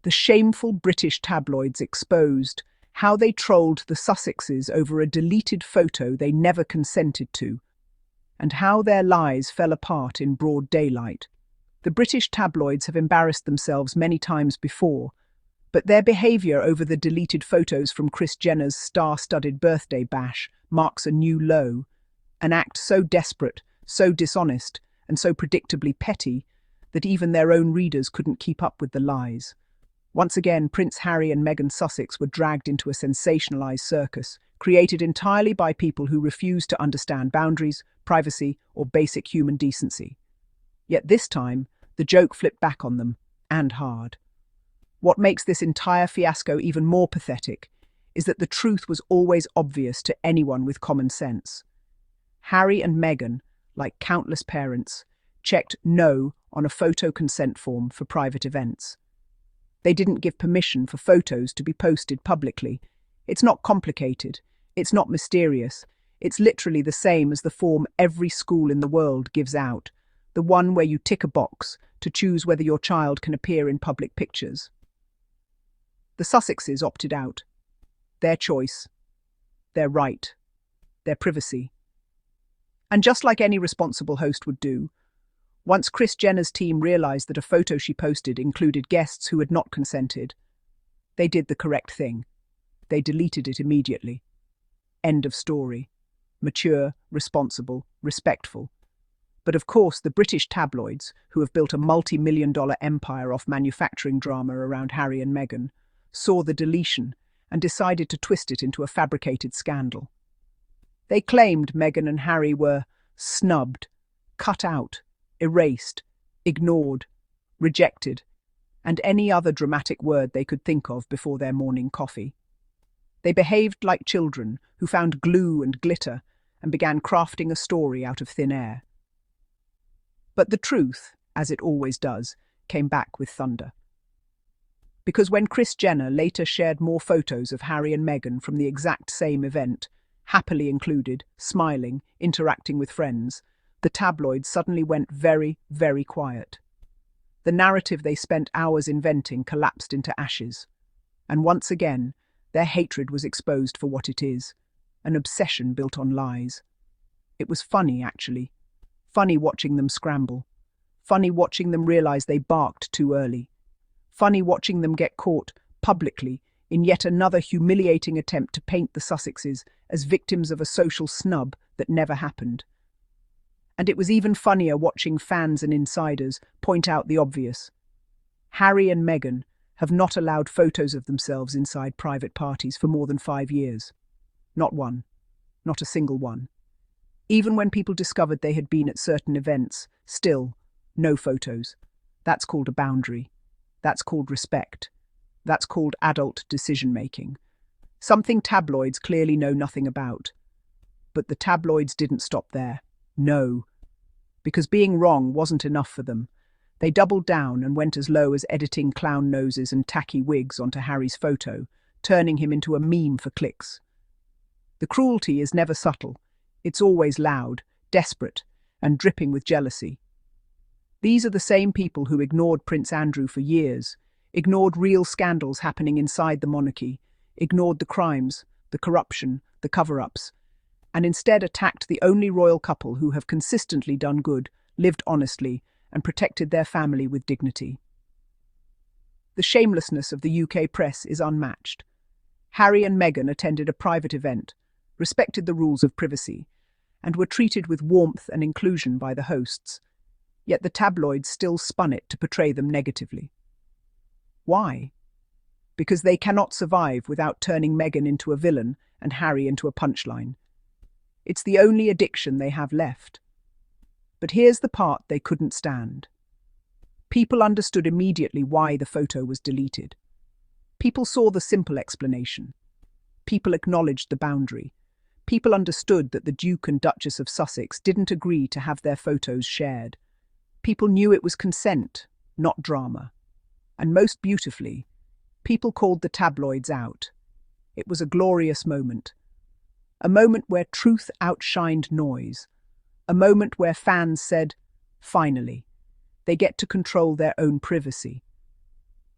The shameful British tabloids exposed how they trolled the Sussexes over a deleted photo they never consented to, and how their lies fell apart in broad daylight. The British tabloids have embarrassed themselves many times before, but their behaviour over the deleted photos from Kris Jenner's star-studded birthday bash marks a new low, an act so desperate, so dishonest, and so predictably petty that even their own readers couldn't keep up with the lies. Once again, Prince Harry and Meghan Sussex were dragged into a sensationalised circus, created entirely by people who refused to understand boundaries, privacy, or basic human decency. Yet this time, the joke flipped back on them, and hard. What makes this entire fiasco even more pathetic is that the truth was always obvious to anyone with common sense. Harry and Meghan, like countless parents, checked no on a photo consent form for private events. They didn't give permission for photos to be posted publicly. It's not complicated. It's not mysterious. It's literally the same as the form every school in the world gives out, the one where you tick a box to choose whether your child can appear in public pictures. The Sussexes opted out. Their choice, their right, their privacy. And just like any responsible host would do, once Kris Jenner's team realised that a photo she posted included guests who had not consented, they did the correct thing. They deleted it immediately. End of story. Mature, responsible, respectful. But of course, the British tabloids, who have built a multi-million-dollar empire off manufacturing drama around Harry and Meghan, saw the deletion and decided to twist it into a fabricated scandal. They claimed Meghan and Harry were snubbed, cut out, erased, ignored, rejected, and any other dramatic word they could think of before their morning coffee. They behaved like children who found glue and glitter and began crafting a story out of thin air. But the truth, as it always does, came back with thunder. Because when Kris Jenner later shared more photos of Harry and Meghan from the exact same event, happily included, smiling, interacting with friends, the tabloids suddenly went very, very quiet. The narrative they spent hours inventing collapsed into ashes. And once again, their hatred was exposed for what it is, an obsession built on lies. It was funny, actually. Funny watching them scramble. Funny watching them realise they barked too early. Funny watching them get caught, publicly, in yet another humiliating attempt to paint the Sussexes as victims of a social snub that never happened. And it was even funnier watching fans and insiders point out the obvious. Harry and Meghan have not allowed photos of themselves inside private parties for more than 5 years. Not one. Not a single one. Even when people discovered they had been at certain events, still, no photos. That's called a boundary. That's called respect. That's called adult decision-making. Something tabloids clearly know nothing about. But the tabloids didn't stop there. No. Because being wrong wasn't enough for them. They doubled down and went as low as editing clown noses and tacky wigs onto Harry's photo, turning him into a meme for clicks. The cruelty is never subtle. It's always loud, desperate, and dripping with jealousy. These are the same people who ignored Prince Andrew for years, ignored real scandals happening inside the monarchy, ignored the crimes, the corruption, the cover-ups, and instead attacked the only royal couple who have consistently done good, lived honestly, and protected their family with dignity. The shamelessness of the UK press is unmatched. Harry and Meghan attended a private event, respected the rules of privacy, and were treated with warmth and inclusion by the hosts, yet the tabloids still spun it to portray them negatively. Why? Because they cannot survive without turning Meghan into a villain and Harry into a punchline. It's the only addiction they have left. But here's the part they couldn't stand. People understood immediately why the photo was deleted. People saw the simple explanation. People acknowledged the boundary. People understood that the Duke and Duchess of Sussex didn't agree to have their photos shared. People knew it was consent, not drama. And most beautifully, people called the tabloids out. It was a glorious moment. A moment where truth outshined noise. A moment where fans said, finally, they get to control their own privacy.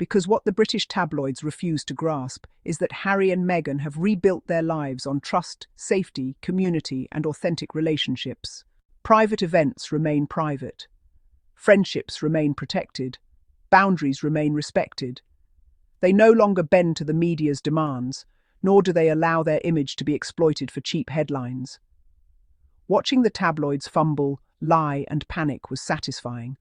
Because what the British tabloids refuse to grasp is that Harry and Meghan have rebuilt their lives on trust, safety, community, and authentic relationships. Private events remain private. Friendships remain protected. Boundaries remain respected. They no longer bend to the media's demands, nor do they allow their image to be exploited for cheap headlines. Watching the tabloids fumble, lie, and panic was satisfying.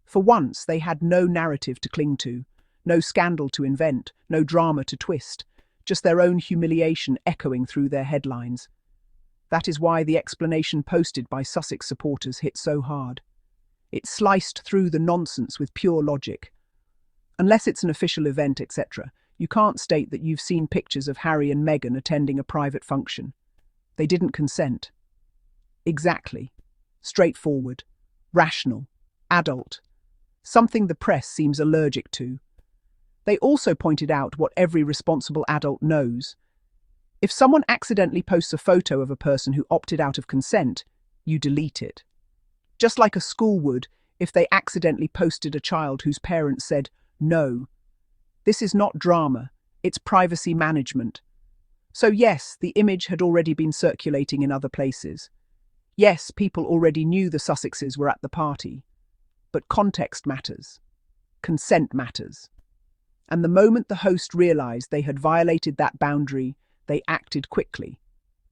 For once, they had no narrative to cling to, no scandal to invent, no drama to twist, just their own humiliation echoing through their headlines. That is why the explanation posted by Sussex supporters hit so hard. It sliced through the nonsense with pure logic. Unless it's an official event, etc., you can't state that you've seen pictures of Harry and Meghan attending a private function. They didn't consent. Exactly. Straightforward. Rational. Adult. Something the press seems allergic to. They also pointed out what every responsible adult knows. If someone accidentally posts a photo of a person who opted out of consent, you delete it. Just like a school would if they accidentally posted a child whose parents said no. This is not drama, it's privacy management. So yes, the image had already been circulating in other places. Yes, people already knew the Sussexes were at the party. But context matters. Consent matters. And the moment the host realised they had violated that boundary, they acted quickly.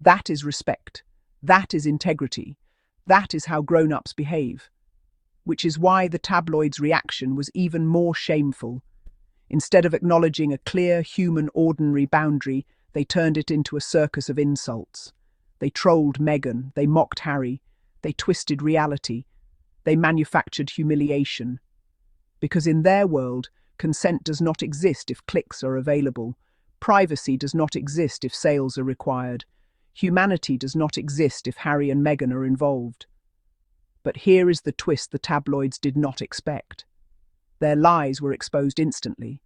That is respect. That is integrity. That is how grown-ups behave. Which is why the tabloids' reaction was even more shameful. Instead of acknowledging a clear, human, ordinary boundary, they turned it into a circus of insults. They trolled Meghan, they mocked Harry, they twisted reality, they manufactured humiliation. Because in their world, consent does not exist if clicks are available. Privacy does not exist if sales are required. Humanity does not exist if Harry and Meghan are involved. But here is the twist the tabloids did not expect. Their lies were exposed instantly.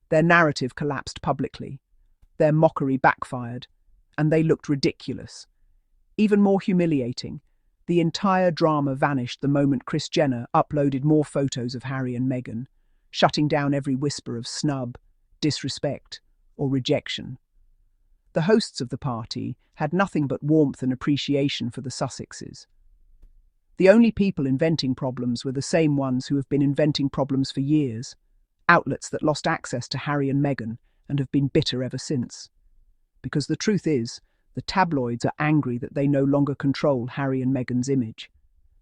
Their narrative collapsed publicly. Their mockery backfired, and they looked ridiculous. Even more humiliating, the entire drama vanished the moment Kris Jenner uploaded more photos of Harry and Meghan, shutting down every whisper of snub, disrespect, or rejection. The hosts of the party had nothing but warmth and appreciation for the Sussexes. The only people inventing problems were the same ones who have been inventing problems for years, outlets that lost access to Harry and Meghan and have been bitter ever since. Because the truth is, the tabloids are angry that they no longer control Harry and Meghan's image.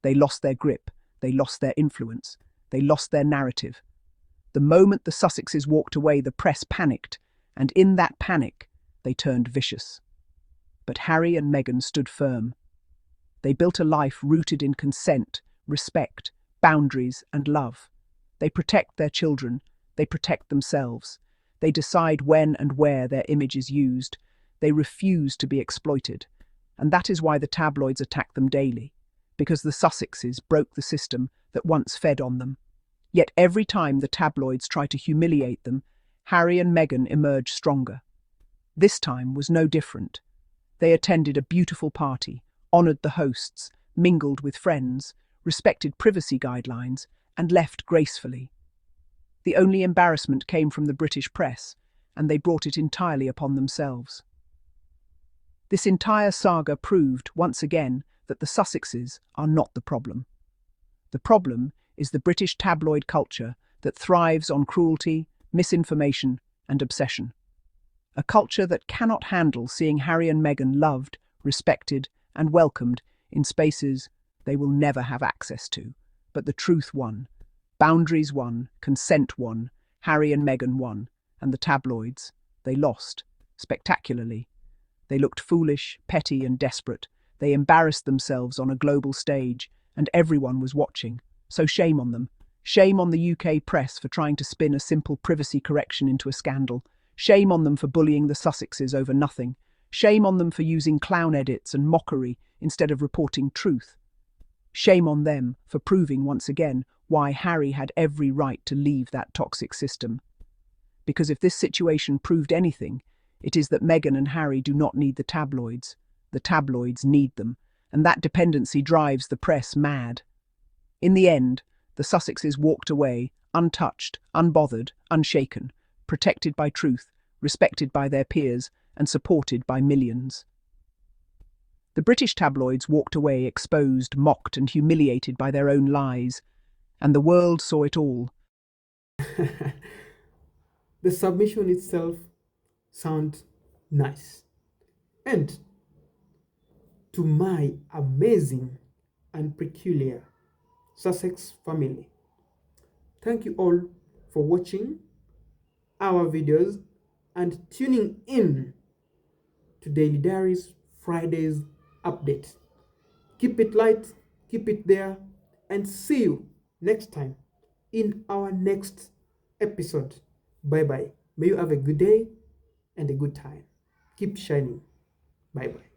They lost their grip, they lost their influence, they lost their narrative. The moment the Sussexes walked away, the press panicked, and in that panic, they turned vicious. But Harry and Meghan stood firm. They built a life rooted in consent, respect, boundaries, and love. They protect their children, they protect themselves. They decide when and where their image is used. They refuse to be exploited. And that is why the tabloids attack them daily, because the Sussexes broke the system that once fed on them. Yet every time the tabloids try to humiliate them, Harry and Meghan emerge stronger. This time was no different. They attended a beautiful party, honoured the hosts, mingled with friends, respected privacy guidelines, and left gracefully. The only embarrassment came from the British press, and they brought it entirely upon themselves. This entire saga proved, once again, that the Sussexes are not the problem. The problem is the British tabloid culture that thrives on cruelty, misinformation, and obsession. A culture that cannot handle seeing Harry and Meghan loved, respected, and welcomed in spaces they will never have access to. But the truth won. Boundaries won, consent won, Harry and Meghan won, and the tabloids, they lost, spectacularly. They looked foolish, petty, and desperate. They embarrassed themselves on a global stage, and everyone was watching. So shame on them. Shame on the UK press for trying to spin a simple privacy correction into a scandal. Shame on them for bullying the Sussexes over nothing. Shame on them for using clown edits and mockery instead of reporting truth. Shame on them for proving once again why Harry had every right to leave that toxic system. Because if this situation proved anything, it is that Meghan and Harry do not need the tabloids. The tabloids need them, and that dependency drives the press mad. In the end, the Sussexes walked away untouched, unbothered, unshaken, protected by truth, respected by their peers, and supported by millions. The British tabloids walked away exposed, mocked, and humiliated by their own lies, and the world saw it all. The submission itself sounds nice. And to my amazing and peculiar Sussex family, thank you all for watching our videos and tuning in to Daily Diaries Friday's update. Keep it light, keep it there, and see you next time in our next episode. Bye bye. May you have a good day and a good time. Keep shining. Bye bye.